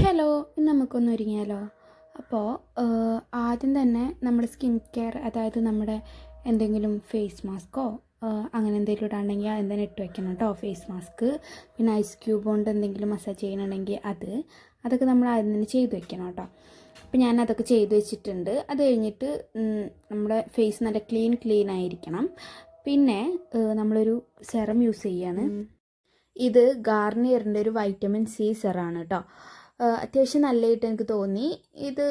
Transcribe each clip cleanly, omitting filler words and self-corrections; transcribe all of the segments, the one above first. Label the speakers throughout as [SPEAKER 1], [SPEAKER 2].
[SPEAKER 1] Hello, ഇന്ന് നമുക്കൊന്ന് ഒരുങ്ങിയാലോ? അപ്പോൾ ആദ്യം തന്നെ നമ്മുടെ സ്കിൻ കെയർ, അതായത് നമ്മുടെ എന്തെങ്കിലും ഫേസ് മാസ്കോ അങ്ങനെ എന്തെങ്കിലും ഇടാണെങ്കിൽ അത് തന്നെ ഇട്ട് വെക്കണം കേട്ടോ. ഫേസ് മാസ്ക്, പിന്നെ ഐസ് ക്യൂബ് കൊണ്ട് എന്തെങ്കിലും മസാജ് ചെയ്യണമെങ്കിൽ അതൊക്കെ നമ്മൾ ആദ്യം തന്നെ ചെയ്ത് വെക്കണം കേട്ടോ. അപ്പോൾ ഞാൻ അതൊക്കെ ചെയ്ത് വെച്ചിട്ടുണ്ട്. അത് കഴിഞ്ഞിട്ട് നമ്മുടെ ഫേസ് നല്ല ക്ലീൻ ആയിരിക്കണം. പിന്നെ നമ്മളൊരു സെറം യൂസ് ചെയ്യാണ്. ഇത് ഗാർണിയറിൻ്റെ ഒരു വൈറ്റമിൻ സി സെറാണ് കേട്ടോ. അത്യാവശ്യം നല്ലതായിട്ട് എനിക്ക് തോന്നി. ഇത്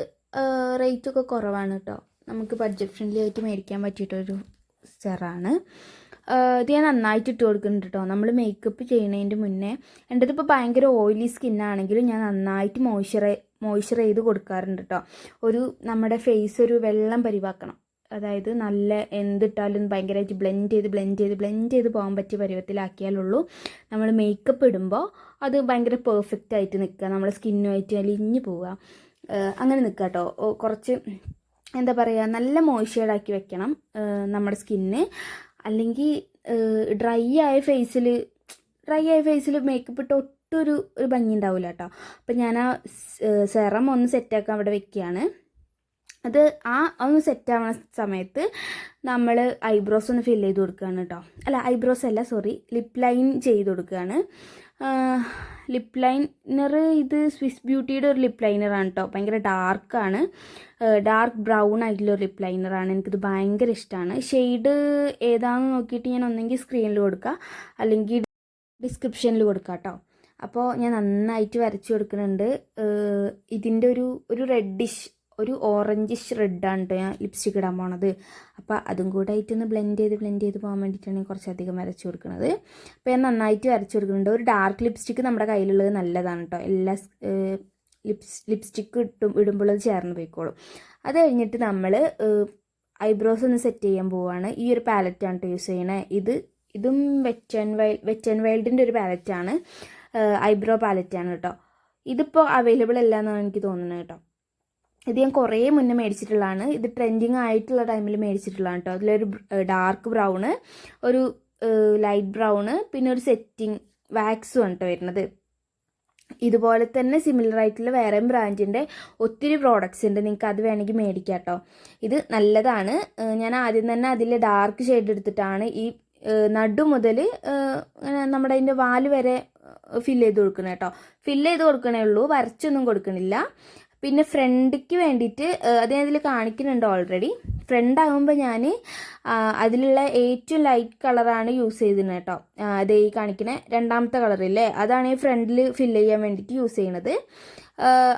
[SPEAKER 1] റേറ്റൊക്കെ കുറവാണ് കേട്ടോ. നമുക്ക് ബഡ്ജറ്റ് ഫ്രണ്ട്ലി ആയിട്ട് മേടിക്കാൻ പറ്റിയിട്ടൊരു സെറാണ്. ഇത് ഞാൻ നന്നായിട്ട് ഇട്ട് കൊടുക്കുന്നുണ്ട് കേട്ടോ. നമ്മൾ മേക്കപ്പ് ചെയ്യുന്നതിൻ്റെ മുന്നേ, എൻ്റെ ഇതിപ്പോൾ ഭയങ്കര ഓയിലി സ്കിന്നാണെങ്കിലും ഞാൻ നന്നായിട്ട് മോയ്സ്ചർ ചെയ്ത് കൊടുക്കാറുണ്ട് കേട്ടോ. നമ്മുടെ ഫേസ് ഒരു വെള്ളം പരിവാക്കണം. അതായത് നല്ല എന്തിട്ടാലും ഭയങ്കരമായിട്ട് ബ്ലെൻഡ് ചെയ്ത് പോകാൻ പറ്റിയ പരുവത്തിലാക്കിയാലുള്ളൂ നമ്മൾ മേക്കപ്പ് ഇടുമ്പോൾ അത് ഭയങ്കര പെർഫെക്റ്റ് ആയിട്ട് നിൽക്കുക, നമ്മുടെ സ്കിന്നുമായിട്ട് അലിഞ്ഞ് പോവുക, അങ്ങനെ നിൽക്കുക കേട്ടോ. കുറച്ച് എന്താ പറയുക, നല്ല മോയ്സ്ചറാക്കി വെക്കണം നമ്മുടെ സ്കിന്ന്. അല്ലെങ്കിൽ ഡ്രൈ ആയ ഫേസിൽ മേക്കപ്പ് ഇട്ട് ഒട്ടൊരു ഭംഗി ഉണ്ടാവില്ല കേട്ടോ. അപ്പം ഞാൻ ആ സെറം ഒന്ന് സെറ്റാക്കാൻ അവിടെ വെക്കുകയാണ്. അത് ഒന്ന് സെറ്റാവുന്ന സമയത്ത് നമ്മൾ ഐബ്രോസ് ഒന്ന് ഫില്ല് ചെയ്ത് കൊടുക്കുകയാണ് കേട്ടോ. ഐബ്രോസ് അല്ല, ലിപ്പ് ലൈൻ ചെയ്ത് കൊടുക്കുകയാണ്. ലിപ്പ് ലൈനർ ഇത് സ്വിസ് ബ്യൂട്ടിയുടെ ഒരു ലിപ്പ് ലൈനറാണ് കേട്ടോ. ഭയങ്കര ഡാർക്കാണ്, ഡാർക്ക് ബ്രൗൺ ആയിട്ടുള്ള ഒരു ലിപ്പ് ലൈനറാണ്. എനിക്കിത് ഭയങ്കര ഇഷ്ടമാണ്. ഷെയ്ഡ് ഏതാണെന്ന് നോക്കിയിട്ട് ഞാൻ ഒന്നെങ്കിൽ സ്ക്രീനിൽ കൊടുക്കുക അല്ലെങ്കിൽ ഡിസ്ക്രിപ്ഷനിൽ കൊടുക്കാം കേട്ടോ. അപ്പോൾ ഞാൻ നന്നായിട്ട് വരച്ച് കൊടുക്കുന്നുണ്ട്. ഇതിൻ്റെ ഒരു റെഡിഷ്, ഒരു ഓറഞ്ചിഷ് റെഡാണ് കേട്ടോ ഞാൻ ലിപ്സ്റ്റിക്ക് ഇടാൻ പോണത്. അപ്പോൾ അതും കൂടെ ആയിട്ടൊന്ന് ബ്ലെൻഡ് ചെയ്ത് പോകാൻ വേണ്ടിയിട്ടാണ് കുറച്ചധികം വരച്ച് കൊടുക്കുന്നത്. അപ്പോൾ ഞാൻ നന്നായിട്ട് വരച്ച് കൊടുക്കുന്നുണ്ട്. ഒരു ഡാർക്ക് ലിപ്സ്റ്റിക്ക് നമ്മുടെ കയ്യിലുള്ളത് നല്ലതാണ് കേട്ടോ. എല്ലാ ലിപ്സ്റ്റിക്ക് ഇടുമ്പോൾ അത് ചേർന്ന് പോയിക്കോളും. അത് കഴിഞ്ഞിട്ട് നമ്മൾ ഐബ്രോസ് ഒന്ന് സെറ്റ് ചെയ്യാൻ പോവുകയാണ്. ഈ ഒരു പാലറ്റാണ് കേട്ടോ യൂസ് ചെയ്യണത്. ഇതും വെറ്റ് ആൻഡ് വൈൽഡിൻ്റെ ഒരു പാലറ്റാണ്, ഐബ്രോ പാലറ്റാണ് കേട്ടോ. ഇതിപ്പോൾ അവൈലബിൾ അല്ല എന്നാണ് എനിക്ക് തോന്നുന്നത് കേട്ടോ. ഇത് ഞാൻ കുറേ മുന്നേ മേടിച്ചിട്ടുള്ളതാണ്. ഇത് ട്രെൻഡിങ് ആയിട്ടുള്ള ടൈമിൽ മേടിച്ചിട്ടുള്ളതാണ് കേട്ടോ. അതിലൊരു ഡാർക്ക് ബ്രൗണ്, ഒരു ലൈറ്റ് ബ്രൗണ്, പിന്നെ ഒരു സെറ്റിംഗ് വാക്സും ആണ് കേട്ടോ വരുന്നത്. ഇതുപോലെ തന്നെ സിമിലർ ആയിട്ടുള്ള വേറെയും ബ്രാൻഡിൻ്റെ ഒത്തിരി പ്രോഡക്റ്റ്സ് ഉണ്ട്, നിങ്ങൾക്ക് അത് വേണമെങ്കിൽ മേടിക്കാം കേട്ടോ. ഇത് നല്ലതാണ്. ഞാൻ ആദ്യം തന്നെ അതിൽ ഡാർക്ക് ഷെയ്ഡ് എടുത്തിട്ടാണ് ഈ നടു മുതൽ നമ്മുടെ അതിൻ്റെ വാല് വരെ ഫില്ല് ചെയ്ത് കൊടുക്കണേ കേട്ടോ. ഫില്ല് ചെയ്ത് കൊടുക്കണേ ഉള്ളൂ, വരച്ചൊന്നും കൊടുക്കണില്ല. പിന്നെ ഫ്രണ്ടിക്ക് വേണ്ടിയിട്ട് അത് ഞാൻ ഇതിൽ കാണിക്കുന്നുണ്ട് ഓൾറെഡി. ഫ്രണ്ട് ആകുമ്പോൾ ഞാൻ അതിലുള്ള ഏറ്റവും ലൈറ്റ് കളറാണ് യൂസ് ചെയ്തിരുന്നത് കേട്ടോ. അതേ ഈ കാണിക്കുന്ന രണ്ടാമത്തെ കളറില്ലേ, അതാണ് ഈ ഫ്രണ്ടിൽ ഫില്ല് ചെയ്യാൻ വേണ്ടിയിട്ട് യൂസ് ചെയ്യണത്.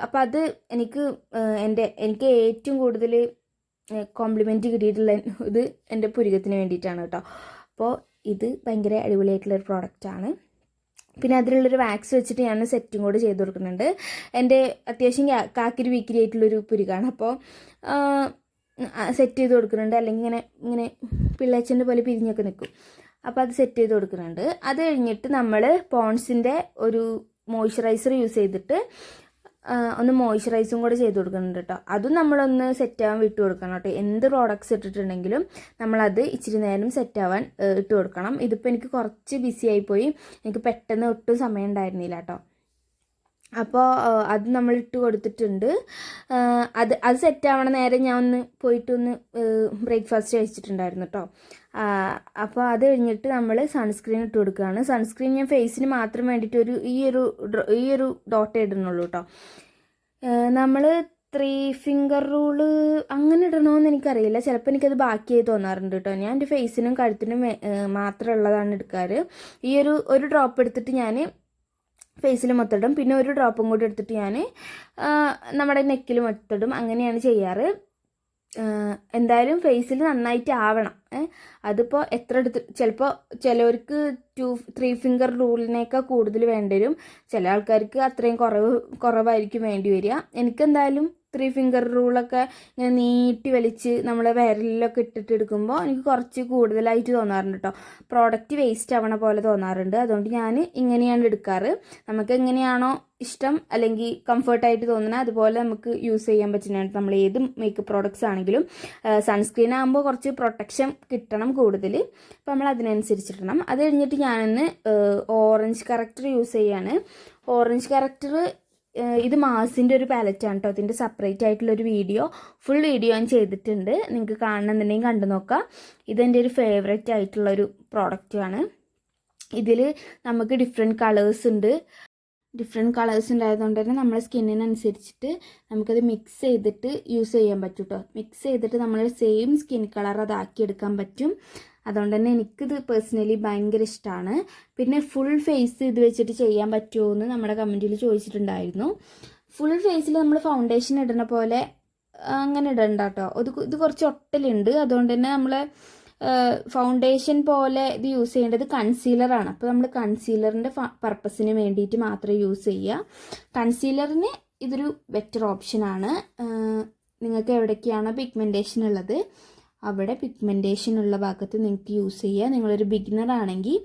[SPEAKER 1] അപ്പോൾ അത് എനിക്ക് ഏറ്റവും കൂടുതൽ കോംപ്ലിമെൻറ്റ് കിട്ടിയിട്ടുള്ള ഇത് എൻ്റെ പുരികത്തിന് വേണ്ടിയിട്ടാണ് കേട്ടോ. അപ്പോൾ ഇത് ഭയങ്കര അടിപൊളിയായിട്ടുള്ളൊരു പ്രോഡക്റ്റാണ്. പിന്നെ അതിലുള്ളൊരു വാക്സ് വെച്ചിട്ട് ഞാൻ സെറ്റും കൂടെ ചെയ്ത് കൊടുക്കുന്നുണ്ട്. എൻ്റെ അത്യാവശ്യം കാക്കിരി വീക്കിരി ആയിട്ടുള്ളൊരു പുരികാണ്. അപ്പോൾ സെറ്റ് ചെയ്ത് കൊടുക്കുന്നുണ്ട്. അല്ലെങ്കിൽ ഇങ്ങനെ പിള്ളേച്ചൻ്റെ പോലെ പിരിഞ്ഞൊക്കെ നിൽക്കും. അപ്പോൾ അത് സെറ്റ് ചെയ്ത് കൊടുക്കുന്നുണ്ട്. അത് കഴിഞ്ഞിട്ട് നമ്മൾ പോൺസിൻ്റെ ഒരു മോയ്സ്ചറൈസർ യൂസ് ചെയ്തിട്ട് ഒന്ന് മോയ്സ്ചറൈസും കൂടെ ചെയ്ത് കൊടുക്കുന്നുണ്ട് കേട്ടോ. അതും നമ്മളൊന്ന് സെറ്റാവാൻ വിട്ട് കൊടുക്കണം കേട്ടോ. എന്ത് പ്രോഡക്റ്റ്സ് ഇട്ടിട്ടുണ്ടെങ്കിലും നമ്മളത് ഇച്ചിരി നേരം സെറ്റാവാൻ ഇട്ട് കൊടുക്കണം. ഇതിപ്പോൾ എനിക്ക് കുറച്ച് ബിസി ആയിപ്പോയി, എനിക്ക് പെട്ടെന്ന് ഒട്ടും സമയം ഉണ്ടായിരുന്നില്ല കേട്ടോ. അപ്പോൾ അത് നമ്മൾ ഇട്ട് കൊടുത്തിട്ടുണ്ട്. അത് സെറ്റാവണ നേരം ഞാൻ പോയിട്ടൊന്ന് ബ്രേക്ക്ഫാസ്റ്റ് കഴിച്ചിട്ടുണ്ടായിരുന്നു കേട്ടോ. അപ്പോൾ അത് കഴിഞ്ഞിട്ട് നമ്മൾ സൺസ്ക്രീൻ ഇട്ട് കൊടുക്കുകയാണ്. സൺസ്ക്രീൻ ഞാൻ ഫേസിന് മാത്രം വേണ്ടിയിട്ട് ഈ ഒരു ഡോട്ട് ഇടുന്നുള്ളൂ കേട്ടോ. നമ്മൾ 3 ഫിംഗർ റൂള് അങ്ങനെ ഇടണമെന്ന് എനിക്കറിയില്ല. ചിലപ്പോൾ എനിക്കത് ബാക്കിയായി തോന്നാറുണ്ട് കേട്ടോ. ഞാൻ എൻ്റെ ഫേസിനും കഴുത്തിനും മാത്രമുള്ളതാണ് എടുക്കാറ്. ഒരു ഡ്രോപ്പ് എടുത്തിട്ട് ഞാൻ ഫേസിൽ മൊത്തം, പിന്നെ ഒരു ഡ്രോപ്പും കൂടി എടുത്തിട്ട് ഞാൻ നമ്മുടെ നെക്കിൽ മൊത്തം, അങ്ങനെയാണ് ചെയ്യാറ്. എന്തായാലും ഫേസിൽ നന്നായിട്ട് ആവണം. അതിപ്പോൾ എത്ര ചിലപ്പോൾ ചിലവർക്ക് 3 ഫിംഗർ റൂളിനേക്കാൾ കൂടുതൽ വേണ്ടി വരും. ചില ആൾക്കാർക്ക് അത്രയും കുറവായിരിക്കും വേണ്ടി വരിക. എനിക്കെന്തായാലും 3 ഫിംഗർ റൂളൊക്കെ ഇങ്ങനെ നീട്ടി വലിച്ച് നമ്മളെ വിരലിലൊക്കെ ഇട്ടിട്ട് എടുക്കുമ്പോൾ എനിക്ക് കുറച്ച് കൂടുതലായിട്ട് തോന്നാറുണ്ട് കേട്ടോ. പ്രോഡക്റ്റ് വേസ്റ്റ് ആവണ പോലെ തോന്നാറുണ്ട്. അതുകൊണ്ട് ഞാൻ ഇങ്ങനെയാണ് എടുക്കാറ്. നമുക്ക് എങ്ങനെയാണോ ഇഷ്ടം അല്ലെങ്കിൽ കംഫർട്ടായിട്ട് തോന്നുന്നത് അതുപോലെ നമുക്ക് യൂസ് ചെയ്യാൻ പറ്റുന്നതാണ് നമ്മൾ ഏത് മേക്കപ്പ് പ്രോഡക്റ്റ്സ് ആണെങ്കിലും. സൺസ്ക്രീൻ ആകുമ്പോൾ കുറച്ച് പ്രൊട്ടക്ഷൻ കിട്ടണം കൂടുതൽ, അപ്പോൾ നമ്മൾ അതിനനുസരിച്ചിടണം. അത് കഴിഞ്ഞിട്ട് ഞാനൊന്ന് ഓറഞ്ച് കറക്റ്റർ യൂസ് ചെയ്യാണ്. ഓറഞ്ച് കറക്റ്റർ ഇത് മാസിൻ്റെ ഒരു പാലറ്റാണ് കേട്ടോ. ഇതിൻ്റെ സെപ്പറേറ്റ് ആയിട്ടുള്ളൊരു വീഡിയോ, ഫുൾ വീഡിയോ ഞാൻ ചെയ്തിട്ടുണ്ട്. നിങ്ങൾക്ക് കാണണമെന്നുണ്ടെങ്കിൽ കണ്ടു നോക്കാം. ഇതെൻ്റെ ഒരു ഫേവറേറ്റ് ആയിട്ടുള്ളൊരു പ്രോഡക്റ്റാണ്. ഇതിൽ നമുക്ക് ഡിഫറെൻറ്റ് കളേഴ്സ് ഉണ്ടായതുകൊണ്ട് തന്നെ നമ്മുടെ സ്കിന്നിനനുസരിച്ചിട്ട് നമുക്കത് മിക്സ് ചെയ്തിട്ട് യൂസ് ചെയ്യാൻ പറ്റും കേട്ടോ. മിക്സ് ചെയ്തിട്ട് നമ്മൾ സെയിം സ്കിൻ കളർ അതാക്കിയെടുക്കാൻ പറ്റും. അതുകൊണ്ട് തന്നെ എനിക്കിത് പേഴ്സണലി ഭയങ്കര ഇഷ്ടമാണ്. പിന്നെ ഫുൾ ഫേസ് ഇത് വെച്ചിട്ട് ചെയ്യാൻ പറ്റുമോ എന്ന് നമ്മുടെ കമൻറ്റിൽ ചോദിച്ചിട്ടുണ്ടായിരുന്നു. ഫുൾ ഫേസിൽ നമ്മൾ ഫൗണ്ടേഷൻ ഇടുന്ന പോലെ അങ്ങനെ ഇടണ്ട കേട്ടോ. ഇത് കുറച്ച് ഒട്ടലുണ്ട്. അതുകൊണ്ട് തന്നെ നമ്മൾ ഫൗണ്ടേഷൻ പോലെ ഇത് യൂസ് ചെയ്യേണ്ടത് കൺസീലറാണ്. അപ്പോൾ നമ്മൾ കൺസീലറിൻ്റെ പർപ്പസിന് വേണ്ടിയിട്ട് മാത്രമേ യൂസ് ചെയ്യുക. കൺസീലറിന് ഇതൊരു ബെറ്റർ ഓപ്ഷനാണ്. നിങ്ങൾക്ക് എവിടേക്കാണോ പിഗ്മെൻറ്റേഷൻ ഉള്ളത് അവിടെ പിഗ്മെൻറ്റേഷൻ ഉള്ള ഭാഗത്ത് നിങ്ങൾക്ക് യൂസ് ചെയ്യുക. നിങ്ങളൊരു ബിഗിനർ ആണെങ്കിൽ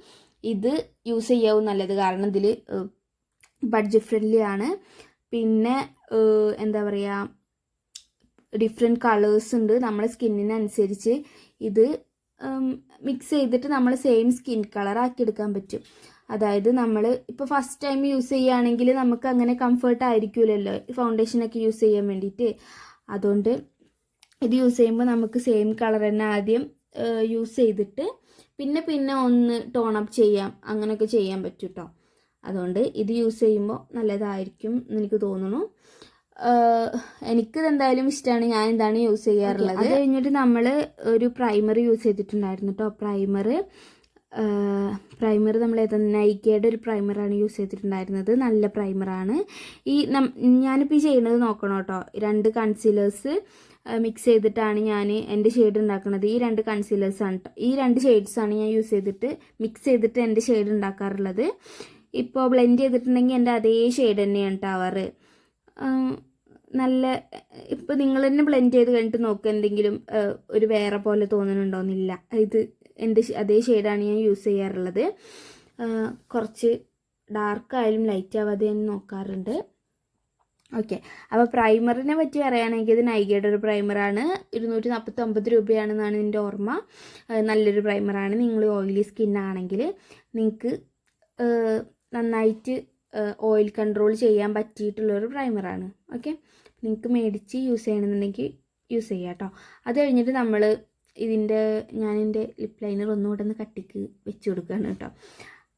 [SPEAKER 1] ഇത് യൂസ് ചെയ്യാവും നല്ലത്. കാരണം ഇതിൽ ബഡ്ജറ്റ് ഫ്രണ്ട്ലി ആണ്. പിന്നെ എന്താ പറയുക, ഡിഫറെൻറ്റ് കളേഴ്സ് ഉണ്ട്. നമ്മുടെ സ്കിന്നിനനുസരിച്ച് ഇത് മിക്സ് ചെയ്തിട്ട് നമ്മൾ സെയിം സ്കിൻ കളർ ആക്കിയെടുക്കാൻ പറ്റും. അതായത് നമ്മൾ ഇപ്പോൾ ഫസ്റ്റ് ടൈം യൂസ് ചെയ്യുകയാണെങ്കിൽ നമുക്ക് അങ്ങനെ കംഫർട്ട് ആയിരിക്കില്ലല്ലോ ഫൗണ്ടേഷനൊക്കെ യൂസ് ചെയ്യാൻ വേണ്ടിയിട്ട്. അതുകൊണ്ട് ഇത് യൂസ് ചെയ്യുമ്പോൾ നമുക്ക് സെയിം കളർ തന്നെ ആദ്യം യൂസ് ചെയ്തിട്ട് പിന്നെ ഒന്ന് ടോൺ അപ്പ് ചെയ്യാം, അങ്ങനെയൊക്കെ ചെയ്യാൻ പറ്റും കേട്ടോ. അതുകൊണ്ട് ഇത് യൂസ് ചെയ്യുമ്പോൾ നല്ലതായിരിക്കും എന്ന് എനിക്ക് തോന്നുന്നു. എനിക്കിത് എന്തായാലും ഇഷ്ടമാണ്. ഞാൻ എന്താണ് യൂസ് ചെയ്യാറുള്ളത്. അത് കഴിഞ്ഞിട്ട് നമ്മൾ ഒരു പ്രൈമർ യൂസ് ചെയ്തിട്ടുണ്ടായിരുന്നു കേട്ടോ. പ്രൈമർ നമ്മൾ നൈക്കയുടെ ഒരു പ്രൈമറാണ് യൂസ് ചെയ്തിട്ടുണ്ടായിരുന്നത്. നല്ല പ്രൈമറാണ്. ഞാനിപ്പോൾ ഈ ചെയ്യുന്നത് നോക്കണം കേട്ടോ. 2 കൺസീലേഴ്സ് മിക്സ് ചെയ്തിട്ടാണ് ഞാൻ എൻ്റെ ഷെയ്ഡ് ഉണ്ടാക്കുന്നത്. ഈ 2 കൺസീലേഴ്സാണ് കേട്ടോ. ഈ 2 ഷെയ്ഡ്സാണ് ഞാൻ മിക്സ് ചെയ്തിട്ട് എൻ്റെ ഷെയ്ഡ് ഉണ്ടാക്കാറുള്ളത്. ഇപ്പോൾ ബ്ലെൻഡ് ചെയ്തിട്ടുണ്ടെങ്കിൽ എൻ്റെ അതേ ഷെയ്ഡ് തന്നെയാണ് ഉണ്ടാവാറ്. നല്ല ഇപ്പോൾ നിങ്ങൾ തന്നെ ബ്ലെൻഡ് ചെയ്ത് കഴിഞ്ഞിട്ട് നോക്കുക, എന്തെങ്കിലും ഒരു വേറെ പോലെ തോന്നുന്നുണ്ടോയെന്നില്ല. ഇത് എൻ്റെ അതേ ഷെയ്ഡാണ് ഞാൻ യൂസ് ചെയ്യാറുള്ളത്. കുറച്ച് ഡാർക്കായാലും ലൈറ്റ് ആവാതെ ഞാൻ നോക്കാറുണ്ട്. ഓക്കെ, അപ്പോൾ പ്രൈമറിനെ പറ്റി പറയുകയാണെങ്കിൽ ഇത് നൈകയുടെ ഒരു പ്രൈമറാണ്. 249 രൂപയാണെന്നാണ് എൻ്റെ ഓർമ്മ. നല്ലൊരു പ്രൈമറാണ്. നിങ്ങൾ ഓയിലി സ്കിന്നാണെങ്കിൽ നിങ്ങൾക്ക് നന്നായിട്ട് ഓയിൽ കൺട്രോൾ ചെയ്യാൻ പറ്റിയിട്ടുള്ളൊരു പ്രൈമറാണ്. ഓക്കെ, നിങ്ങൾക്ക് മേടിച്ച് യൂസ് ചെയ്യണമെന്നുണ്ടെങ്കിൽ യൂസ് ചെയ്യാം കേട്ടോ. അത് കഴിഞ്ഞിട്ട് ഞാനെൻ്റെ ലിപ്പ് ലൈനർ ഒന്നുകൂടെ ഒന്ന് കട്ടിക്ക് വെച്ച് കൊടുക്കുകയാണ് കേട്ടോ.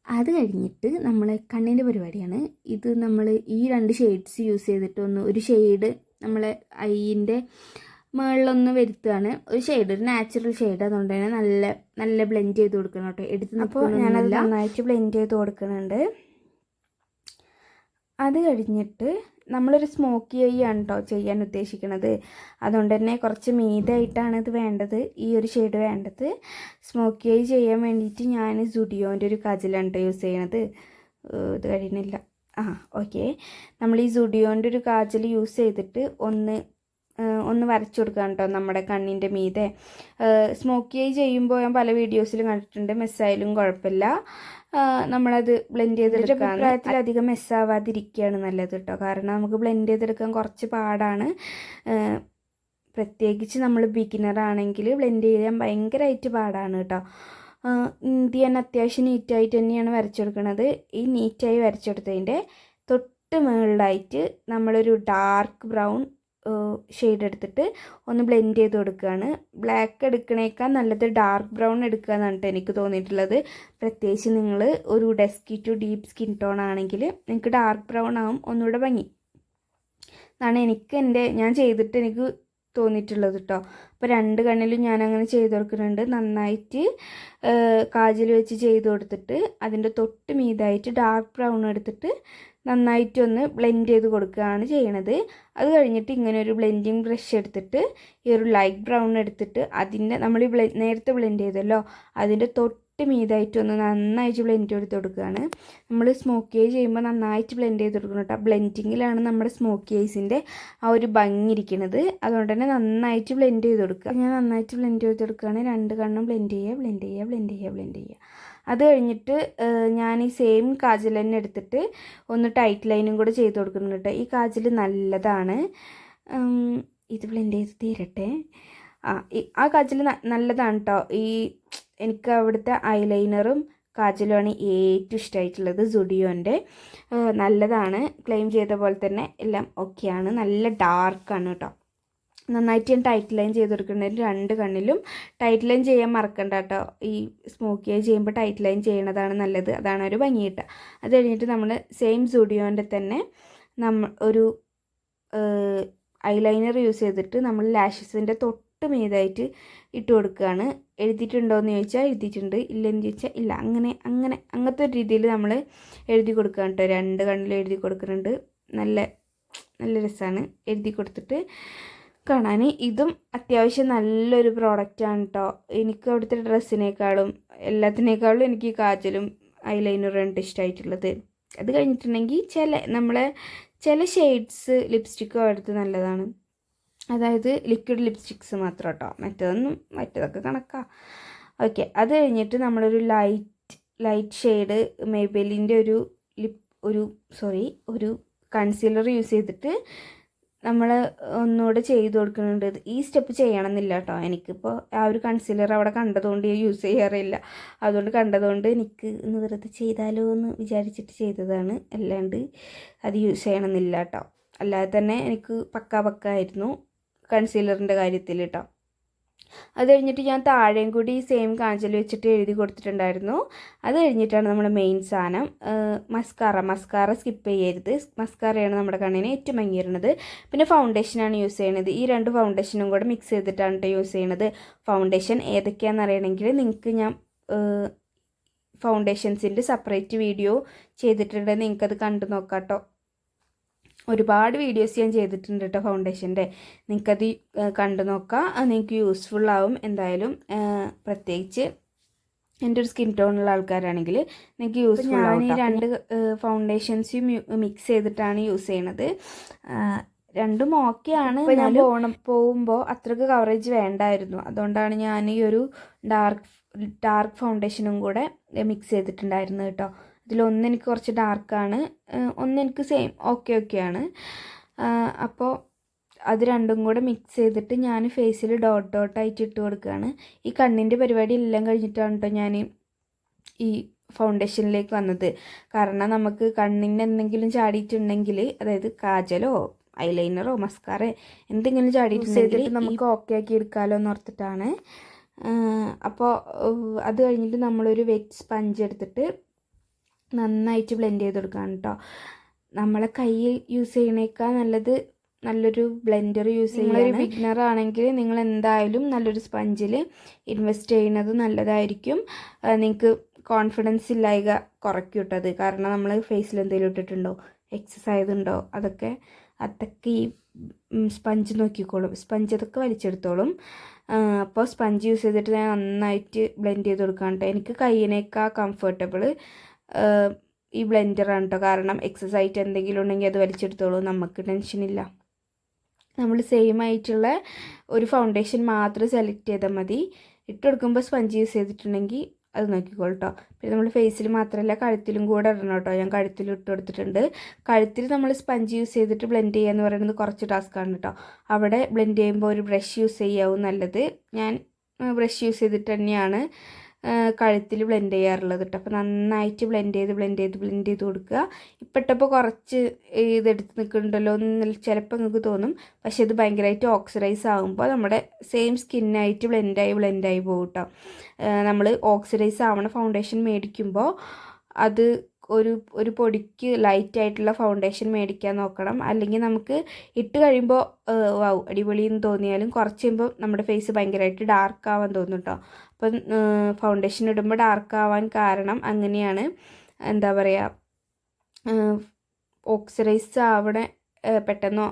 [SPEAKER 1] അത് കഴിഞ്ഞിട്ട് നമ്മൾ കണ്ണിൻ്റെ പരിപാടിയാണ്. ഇത് നമ്മൾ ഈ 2 ഷെയ്ഡ്സ് യൂസ് ചെയ്തിട്ട് ഒരു ഷെയ്ഡ് നമ്മളെ ഐൻ്റെ മുകളിലൊന്ന് വരുത്തുകയാണ്. ഒരു ഷെയ്ഡ്, ഒരു നാച്ചുറൽ ഷെയ്ഡ്. അതുകൊണ്ട് തന്നെ നല്ല ബ്ലെൻഡ് ചെയ്ത് കൊടുക്കണം കേട്ടോ. അപ്പോൾ ഞാനത് നന്നായിട്ട് ബ്ലെൻഡ് ചെയ്ത് കൊടുക്കുന്നുണ്ട്. അത് കഴിഞ്ഞിട്ട് നമ്മളൊരു സ്മോക്കി ഐ ആണ് കേട്ടോ ചെയ്യാൻ ഉദ്ദേശിക്കുന്നത്. അതുകൊണ്ട് തന്നെ കുറച്ച് മീതായിട്ടാണ് ഇത് വേണ്ടത്, ഈ ഒരു ഷെയ്ഡ് വേണ്ടത്. സ്മോക്കി ഐ ചെയ്യാൻ വേണ്ടിയിട്ട് ഞാൻ സുഡിയോൻ്റെ ഒരു കാജലാണ് കേട്ടോ യൂസ് ചെയ്യണത്. ഇത് കഴിയുന്നില്ല. ഓക്കെ, നമ്മൾ ഈ സുഡിയോൻ്റെ ഒരു കാജൽ യൂസ് ചെയ്തിട്ട് ഒന്ന് വരച്ചു കൊടുക്കാം കേട്ടോ നമ്മുടെ കണ്ണിൻ്റെ മീതെ. സ്മോക്കി ഐ ചെയ്യുമ്പോൾ ഞാൻ പല വീഡിയോസിലും കണ്ടിട്ടുണ്ട്, മെസ്സായാലും കുഴപ്പമില്ല. നമ്മളത് ബ്ലെൻഡ് ചെയ്തെടുക്കാൻ അഭിപ്രായത്തിലധികം മെസ്സാവാതിരിക്കുകയാണ് നല്ലത് കേട്ടോ. കാരണം നമുക്ക് ബ്ലെൻഡ് ചെയ്തെടുക്കാൻ കുറച്ച് പാടാണ്. പ്രത്യേകിച്ച് നമ്മൾ ബിഗിനർ ആണെങ്കിൽ ബ്ലെൻഡ് ചെയ്യാൻ ഭയങ്കരമായിട്ട് പാടാണ് കേട്ടോ. ഇത് ഞാൻ അത്യാവശ്യം നീറ്റായിട്ട് തന്നെയാണ് വരച്ചെടുക്കുന്നത്. ഈ നീറ്റായി വരച്ചെടുത്തതിൻ്റെ തൊട്ട് മുകളിലായിട്ട് നമ്മളൊരു ഡാർക്ക് ബ്രൗൺ ഷെയ്ഡ് എടുത്തിട്ട് ഒന്ന് ബ്ലെൻഡ് ചെയ്ത് കൊടുക്കുകയാണ്. ബ്ലാക്ക് എടുക്കണേക്കാൾ നല്ലത് ഡാർക്ക് ബ്രൗൺ എടുക്കുക എന്നാണ് എനിക്ക് തോന്നിയിട്ടുള്ളത്. പ്രത്യേകിച്ച് നിങ്ങൾ ഒരു dusky to deep skin tone ആണെങ്കിൽ നിങ്ങൾക്ക് ഡാർക്ക് ബ്രൗൺ ആവും ഒന്നുകൂടെ ഭംഗി എന്നാണ് ഞാൻ ചെയ്തിട്ട് എനിക്ക് തോന്നിയിട്ടുള്ളത് കേട്ടോ. അപ്പോൾ 2 കണ്ണിലും ഞാൻ അങ്ങനെ ചെയ്ത് കൊടുക്കുന്നുണ്ട്. നന്നായിട്ട് കാജൽ വെച്ച് ചെയ്ത് കൊടുത്തിട്ട് അതിൻ്റെ തൊട്ട് മീതായിട്ട് ഡാർക്ക് ബ്രൗൺ എടുത്തിട്ട് നന്നായിട്ടൊന്ന് ബ്ലെൻഡ് ചെയ്ത് കൊടുക്കുകയാണ് ചെയ്യണത്. അത് കഴിഞ്ഞിട്ട് ഇങ്ങനെ ഒരു ബ്ലെൻഡിങ് ബ്രഷ് എടുത്തിട്ട് ഈ ഒരു ലൈറ്റ് ബ്രൗൺ എടുത്തിട്ട് അതിൻ്റെ നമ്മൾ നേരത്തെ ബ്ലെൻഡ് ചെയ്തല്ലോ അതിൻ്റെ തൊട്ട് മീതായിട്ടൊന്ന് നന്നായിട്ട് ബ്ലെൻഡ് ചെയ്ത് കൊടുക്കുകയാണ്. നമ്മൾ സ്മോക്കി ഐ ചെയ്യുമ്പോൾ നന്നായിട്ട് ബ്ലെൻഡ് ചെയ്ത് കൊടുക്കണം കേട്ടോ. ബ്ലെൻഡിങ്ങിലാണ് നമ്മുടെ സ്മോക്കി ഐസിൻ്റെ ആ ഒരു ഭംഗി ഇരിക്കുന്നത്. അതുകൊണ്ട് തന്നെ നന്നായിട്ട് ബ്ലെൻഡ് ചെയ്ത് കൊടുക്കുക. ഞാൻ നന്നായിട്ട് ബ്ലെൻഡ് ചെയ്ത് കൊടുക്കുകയാണ്. 2 കണ്ണും ബ്ലെൻഡ് ചെയ്യുക. അത് കഴിഞ്ഞിട്ട് ഞാൻ ഈ സെയിം കാജൽ തന്നെ എടുത്തിട്ട് ഒന്ന് ടൈറ്റ് ലൈനും കൂടെ ചെയ്ത് കൊടുക്കുന്നുണ്ട് കേട്ടോ. ഈ കാജൽ നല്ലതാണ്. ഇത് ബ്ലെൻഡ് ചെയ്ത് തീരട്ടെ. ആ കാജൽ നല്ലതാണ് കേട്ടോ. എനിക്ക് അവിടുത്തെ ഐലൈനറും കാജലുമാണ് ഏറ്റവും ഇഷ്ടമായിട്ടുള്ളത്. സുഡിയോൻ്റെ നല്ലതാണ്, ക്ലെയിം ചെയ്ത പോലെ തന്നെ എല്ലാം ഓക്കെയാണ്. നല്ല ഡാർക്കാണ് കേട്ടോ. നന്നായിട്ട് ഞാൻ ടൈറ്റ് ലൈൻ ചെയ്ത് കൊടുക്കുന്നുണ്ട്. 2 കണ്ണിലും ടൈറ്റ് ലൈൻ ചെയ്യാൻ മറക്കണ്ട കേട്ടോ. ഈ സ്മോക്കി ഐ ചെയ്യുമ്പോൾ ടൈറ്റ് ലൈൻ ചെയ്യണതാണ് നല്ലത്, അതാണ് ഒരു ഭംഗി കിട്ടുക. അത് കഴിഞ്ഞിട്ട് നമ്മൾ സെയിം സുഡിയോൻ്റെ തന്നെ ഒരു ഐലൈനർ യൂസ് ചെയ്തിട്ട് നമ്മൾ ലാഷസിൻ്റെ തൊട്ട് മീതായിട്ട് ഇട്ട് കൊടുക്കുകയാണ്. എഴുതിയിട്ടുണ്ടോയെന്ന് ചോദിച്ചാൽ എഴുതിയിട്ടുണ്ട്, ഇല്ലെന്ന് ചോദിച്ചാൽ ഇല്ല. അങ്ങനത്തെ ഒരു രീതിയിൽ നമ്മൾ എഴുതി കൊടുക്കുകയാണ് കേട്ടോ. 2 കണ്ണിലും എഴുതി കൊടുക്കുന്നുണ്ട്. നല്ല രസമാണ് എഴുതി കൊടുത്തിട്ട് കാണാൻ. ഇതും അത്യാവശ്യം നല്ലൊരു പ്രോഡക്റ്റാണ് കേട്ടോ. എനിക്ക് അവിടുത്തെ ഡ്രസ്സിനേക്കാളും എല്ലാത്തിനേക്കാളും എനിക്ക് കാജലും ഐലൈനറും ഇഷ്ടമായിട്ടുള്ളത്. അത് കഴിഞ്ഞിട്ടുണ്ടെങ്കിൽ ചില ഷെയ്ഡ്സ് ലിപ്സ്റ്റിക്കും അടുത്ത് നല്ലതാണ്, അതായത് ലിക്വിഡ് ലിപ്സ്റ്റിക്സ് മാത്രം കേട്ടോ. മറ്റേതൊക്കെ കണക്കാണ്. ഓക്കെ, അത് കഴിഞ്ഞിട്ട് നമ്മളൊരു ലൈറ്റ് ഷെയ്ഡ് മേബെലിൻ്റെ ഒരു കൺസീലർ യൂസ് ചെയ്തിട്ട് നമ്മൾ ഒന്നുകൂടെ ചെയ്ത് കൊടുക്കുന്നുണ്ട്. ഈ സ്റ്റെപ്പ് ചെയ്യണമെന്നില്ല കേട്ടോ. എനിക്കിപ്പോൾ ആ ഒരു കൺസീലർ അവിടെ കണ്ടതുകൊണ്ട് യൂസ് ചെയ്യാറില്ല. അതുകൊണ്ട് കണ്ടതുകൊണ്ട് എനിക്ക് ഒന്ന് വെറുതെ ചെയ്താലോ എന്ന് വിചാരിച്ചിട്ട് ചെയ്തതാണ്. അല്ലാണ്ട് അത് യൂസ് ചെയ്യണമെന്നില്ല കേട്ടോ. അല്ലാതെ തന്നെ എനിക്ക് പക്കായിരുന്നു കൺസീലറിൻ്റെ കാര്യത്തിൽ കേട്ടോ. അത് കഴിഞ്ഞിട്ട് ഞാൻ താഴെയും കൂടി സെയിം കാജൽ വെച്ചിട്ട് എഴുതി കൊടുത്തിട്ടുണ്ടായിരുന്നു. അത് കഴിഞ്ഞിട്ടാണ് നമ്മുടെ മെയിൻ സാധനം മസ്കാറ സ്കിപ്പ് ചെയ്യരുത്. മസ്കാറയാണ് നമ്മുടെ കണ്ണിന് ഏറ്റവും ഭംഗി വരുന്നത്. പിന്നെ ഫൗണ്ടേഷനാണ് യൂസ് ചെയ്യണത്. ഈ 2 ഫൗണ്ടേഷനും കൂടെ മിക്സ് ചെയ്തിട്ടാണ് കേട്ടോ യൂസ് ചെയ്യണത്. ഫൗണ്ടേഷൻ ഏതൊക്കെയാണെന്ന് അറിയണമെങ്കിൽ നിങ്ങൾക്ക് ഞാൻ ഫൗണ്ടേഷൻസിൻ്റെ സെപ്പറേറ്റ് വീഡിയോ ചെയ്തിട്ടുണ്ട്, നിങ്ങൾക്കത് കണ്ടു നോക്കാം കേട്ടോ. ഒരുപാട് വീഡിയോസ് ഞാൻ ചെയ്തിട്ടുണ്ട് കേട്ടോ ഫൗണ്ടേഷൻ്റെ. നിങ്ങൾക്കത് കണ്ടു നോക്കാം, നിങ്ങൾക്ക് യൂസ്ഫുൾ ആവും എന്തായാലും. പ്രത്യേകിച്ച് എൻ്റെ ഒരു സ്കിൻ ടോണുള്ള ആൾക്കാരാണെങ്കിൽ നിങ്ങൾക്ക് യൂസ്ഫുൾ ആവും. ഞാൻ ഈ 2 ഫൗണ്ടേഷൻസും മിക്സ് ചെയ്തിട്ടാണ് യൂസ് ചെയ്യണത്. 2ഉം ഓക്കെയാണ്. ഞാൻ പോകുമ്പോൾ അത്രയ്ക്ക് കവറേജ് വേണ്ടായിരുന്നു, അതുകൊണ്ടാണ് ഞാൻ ഈ ഒരു ഡാർക്ക് ഫൗണ്ടേഷനും കൂടെ മിക്സ് ചെയ്തിട്ടുണ്ടായിരുന്നു കേട്ടോ. ഇതിലൊന്ന് എനിക്ക് കുറച്ച് ഡാർക്കാണ്, ഒന്ന് എനിക്ക് സെയിം ഓക്കെയാണ്. അപ്പോൾ അത് 2ഉം കൂടെ മിക്സ് ചെയ്തിട്ട് ഞാൻ ഫേസിൽ ഡോട്ടായിട്ട് ഇട്ട് കൊടുക്കുകയാണ്. ഈ കണ്ണിൻ്റെ പരിപാടി എല്ലാം കഴിഞ്ഞിട്ടാണ് കേട്ടോ ഞാൻ ഈ ഫൗണ്ടേഷനിലേക്ക് വന്നത്. കാരണം നമുക്ക് കണ്ണിന് എന്തെങ്കിലും ചാടിയിട്ടുണ്ടെങ്കിൽ, അതായത് കാജലോ ഐലൈനറോ മസ്കാറോ എന്തെങ്കിലും ചാടിയിട്ടുണ്ടെങ്കിൽ നമുക്ക് ഓക്കെ ആക്കി എടുക്കാമല്ലോ എന്ന് ഓർത്തിട്ടാണ്. അപ്പോൾ അത് കഴിഞ്ഞിട്ട് നമ്മളൊരു വെറ്റ് സ്പഞ്ച് എടുത്തിട്ട് നന്നായിട്ട് ബ്ലെൻഡ് ചെയ്ത് കൊടുക്കണം കേട്ടോ. നമ്മളെ കയ്യിൽ യൂസ് ചെയ്യണേക്കാൾ നല്ലൊരു ബ്ലെൻഡർ യൂസ് ചെയ്യുന്ന ഒരു ബിഗിനർ ആണെങ്കിൽ നിങ്ങൾ എന്തായാലും നല്ലൊരു സ്പഞ്ചിൽ ഇൻവെസ്റ്റ് ചെയ്യുന്നത് നല്ലതായിരിക്കും. നിങ്ങൾക്ക് കോൺഫിഡൻസ് ഇല്ലായ്ക കുറയ്ക്കും കേട്ടത്. കാരണം നമ്മൾ ഫേസിൽ എന്തെങ്കിലും ഇട്ടിട്ടുണ്ടോ, എക്സസ് ആയതുണ്ടോ, അതൊക്കെ ഈ സ്പഞ്ച് നോക്കിക്കോളും. സ്പഞ്ച് അതൊക്കെ വലിച്ചെടുത്തോളും. അപ്പോൾ സ്പഞ്ച് യൂസ് ചെയ്തിട്ട് ഞാൻ നന്നായിട്ട് ബ്ലെൻഡ് ചെയ്ത് കൊടുക്കാം കേട്ടോ. എനിക്ക് കയ്യിനേക്കാൾ കംഫർട്ടബിൾ ഈ ബ്ലെൻഡറാണ് കേട്ടോ. കാരണം എക്സസ് ആയിട്ട് എന്തെങ്കിലും ഉണ്ടെങ്കിൽ അത് വലിച്ചെടുത്തോളൂ, നമുക്ക് ടെൻഷനില്ല. നമ്മൾ സെയിം ആയിട്ടുള്ള ഒരു ഫൗണ്ടേഷൻ മാത്രം സെലക്ട് ചെയ്താൽ മതി. ഇട്ട് കൊടുക്കുമ്പോൾ സ്പഞ്ച് യൂസ് ചെയ്തിട്ടുണ്ടെങ്കിൽ അത് നോക്കിക്കോളൂ കേട്ടോ. പിന്നെ നമ്മൾ ഫേസിൽ മാത്രമല്ല കഴുത്തിലും കൂടെ ഇടണം കേട്ടോ. ഞാൻ കഴുത്തിൽ ഇട്ട് കൊടുത്തിട്ടുണ്ട്. കഴുത്തിൽ നമ്മൾ സ്പഞ്ച് യൂസ് ചെയ്തിട്ട് ബ്ലെൻഡ് ചെയ്യുക എന്ന് പറയുന്നത് കുറച്ച് ടാസ്ക്കാണ് കേട്ടോ. അവിടെ ബ്ലെൻഡ് ചെയ്യുമ്പോൾ ഒരു ബ്രഷ് യൂസ് ചെയ്യാവും നല്ലത്. ഞാൻ ബ്രഷ് യൂസ് ചെയ്തിട്ട് തന്നെയാണ് കഴുത്തിൽ ബ്ലെൻഡ് ചെയ്യാറുള്ളത് കേട്ടോ. അപ്പോൾ നന്നായിട്ട് ബ്ലെൻഡ് ചെയ്ത് കൊടുക്കുക. ഇപ്പോഴപ്പോൾ കുറച്ച് ഇതെടുത്ത് നിൽക്കുന്നുണ്ടല്ലോ എന്ന് ചിലപ്പോൾ നിങ്ങൾക്ക് തോന്നും. പക്ഷേ ഇത് ഭയങ്കരമായിട്ട് ഓക്സിഡൈസ് ആകുമ്പോൾ നമ്മുടെ സെയിം സ്കിന്നായിട്ട് ബ്ലെൻഡായി പോകും കേട്ടോ. നമ്മൾ ഓക്സിഡൈസ് ആവണ ഫൗണ്ടേഷൻ മേടിക്കുമ്പോൾ അത് ഒരു പൊടിക്ക് ലൈറ്റായിട്ടുള്ള ഫൗണ്ടേഷൻ മേടിക്കാൻ നോക്കണം. അല്ലെങ്കിൽ നമുക്ക് ഇട്ട് കഴിയുമ്പോൾ അടിപൊളി എന്ന് തോന്നിയാലും കുറച്ച് കഴിയുമ്പോൾ നമ്മുടെ ഫേസ് ഭയങ്കരമായിട്ട് ഡാർക്ക് ആവാൻ തോന്നും കേട്ടോ. അപ്പം ഫൗണ്ടേഷൻ ഇടുമ്പോൾ ഡാർക്ക് ആവാൻ കാരണം അങ്ങനെയാണ്. എന്താ പറയുക, ഓക്സിഡൈസ് ആവണ പെട്ടെന്ന്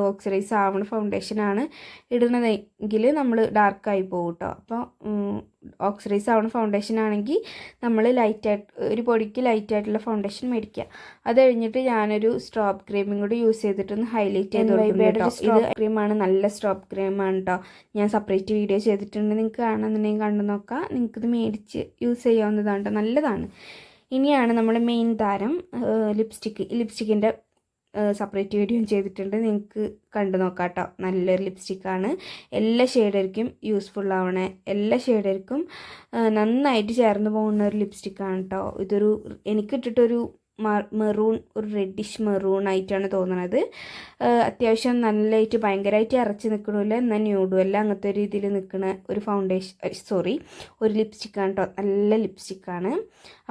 [SPEAKER 1] ഓക്സിഡൈസ് ആവണ ഫൗണ്ടേഷനാണ് ഇടുന്നതെങ്കിൽ നമ്മൾ ഡാർക്കായി പോകും കേട്ടോ. അപ്പോൾ ഓക്സിഡൈസ് ആവണ ഫൗണ്ടേഷൻ ആണെങ്കിൽ നമ്മൾ ഒരു പൊടിക്ക് ലൈറ്റായിട്ടുള്ള ഫൗണ്ടേഷൻ മേടിക്കുക. അത് കഴിഞ്ഞിട്ട് ഞാനൊരു സ്ട്രോബ് ക്രീമും കൂടി യൂസ് ചെയ്തിട്ടൊന്ന് ഹൈലൈറ്റ് ചെയ്ത് കൊടുക്കും കേട്ടോ. ഇത് ക്രീമാണ്, നല്ല സ്ട്രോബ് ക്രീമാണ് കേട്ടോ. ഞാൻ സെപ്പറേറ്റ് വീഡിയോ ചെയ്തിട്ടുണ്ട്, നിങ്ങൾക്ക് കാണുന്നുണ്ടെങ്കിൽ കണ്ടു നോക്കാം. നിങ്ങൾക്കിത് മേടിച്ച് യൂസ് ചെയ്യാവുന്നതാണ് കേട്ടോ, നല്ലതാണ്. ഇനിയാണ് നമ്മുടെ മെയിൻ താരം ലിപ്സ്റ്റിക്കിൻ്റെ സെപ്പറേറ്റ് വീഡിയോ ചെയ്തിട്ടുണ്ട്, നിങ്ങൾക്ക് കണ്ടു നോക്കാം കേട്ടോ. നല്ലൊരു ലിപ്സ്റ്റിക്കാണ്, എല്ലാ ഷെയ്ഡർക്കും യൂസ്ഫുൾ ആവണേ, എല്ലാ ഷെയ്ഡർക്കും നന്നായിട്ട് ചേർന്ന് പോകുന്ന ഒരു ലിപ്സ്റ്റിക്കാണ് കേട്ടോ. ഇതൊരു എനിക്കിട്ടിട്ടൊരു മെറൂൺ, ഒരു റെഡിഷ് മെറൂൺ ആയിട്ടാണ് തോന്നുന്നത്. അത്യാവശ്യം നല്ലതായിട്ട് ഭയങ്കരമായിട്ട് ഇറച്ചി നിൽക്കണമില്ല, എന്നാൽ ന്യൂഡുമല്ല, അങ്ങനത്തെ ഒരു രീതിയിൽ നിൽക്കുന്ന ഒരു ഒരു ലിപ്സ്റ്റിക്കാണ് കേട്ടോ. നല്ല ലിപ്സ്റ്റിക്കാണ്.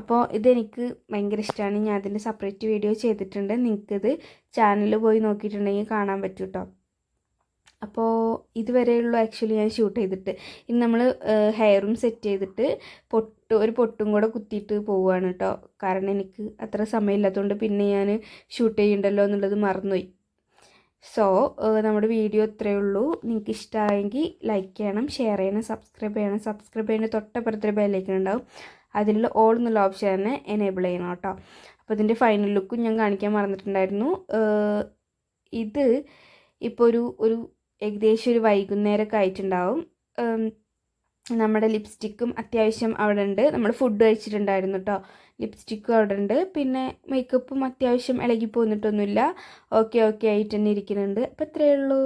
[SPEAKER 1] അപ്പോൾ ഇതെനിക്ക് ഭയങ്കര ഇഷ്ടമാണ്. ഞാൻ അതിൻ്റെ സെപ്പറേറ്റ് വീഡിയോ ചെയ്തിട്ടുണ്ട്, നിങ്ങൾക്കിത് ചാനലിൽ പോയി നോക്കിയിട്ടുണ്ടെങ്കിൽ കാണാൻ പറ്റും കേട്ടോ. അപ്പോൾ ഇതുവരെയുള്ള ആക്ച്വലി ഞാൻ ഷൂട്ട് ചെയ്തിട്ട്, ഇനി നമ്മൾ ഹെയറും സെറ്റ് ചെയ്തിട്ട് ഒരു പൊട്ടും കൂടെ കുത്തിയിട്ട് പോവുകയാണ് കേട്ടോ. കാരണം എനിക്ക് അത്ര സമയമില്ലാത്തതുകൊണ്ട് പിന്നെ ഞാൻ ഷൂട്ട് ചെയ്യണ്ടല്ലോ എന്നുള്ളത് മറന്നുപോയി. സോ നമ്മുടെ വീഡിയോ ഇത്രയേ ഉള്ളൂ. നിങ്ങൾക്ക് ഇഷ്ടമായെങ്കിൽ ലൈക്ക് ചെയ്യണം, ഷെയർ ചെയ്യണം, സബ്സ്ക്രൈബ് ചെയ്യണം. സബ്സ്ക്രൈബ് ചെയ്യുന്ന തൊട്ടപ്പുറത്തൊരു ബെല്ലൈക്കൺ ഉണ്ടാവും, അതിലുള്ള ഓൾ എന്നുള്ള ഓപ്ഷൻ തന്നെ എനേബിൾ ചെയ്യണം കേട്ടോ. അപ്പോൾ ഇതിൻ്റെ ഫൈനൽ ലുക്കും ഞാൻ കാണിക്കാൻ മറന്നിട്ടുണ്ടായിരുന്നു. ഇത് ഇപ്പോൾ ഒരു ഏകദേശം ഒരു വൈകുന്നേരമൊക്കെ ആയിട്ടുണ്ടാവും. നമ്മുടെ ലിപ്സ്റ്റിക്കും അത്യാവശ്യം അവിടെ ഉണ്ട്, നമ്മൾ ഫുഡ് കഴിച്ചിട്ടുണ്ടായിരുന്നു കേട്ടോ. ലിപ്സ്റ്റിക്കും അവിടെ ഉണ്ട്, പിന്നെ മേക്കപ്പും അത്യാവശ്യം ഇളകി പോന്നിട്ടൊന്നുമില്ല, ഓക്കെ ആയിട്ട് തന്നെ ഇരിക്കുന്നുണ്ട്. അപ്പോൾ ഇത്രയേ ഉള്ളൂ.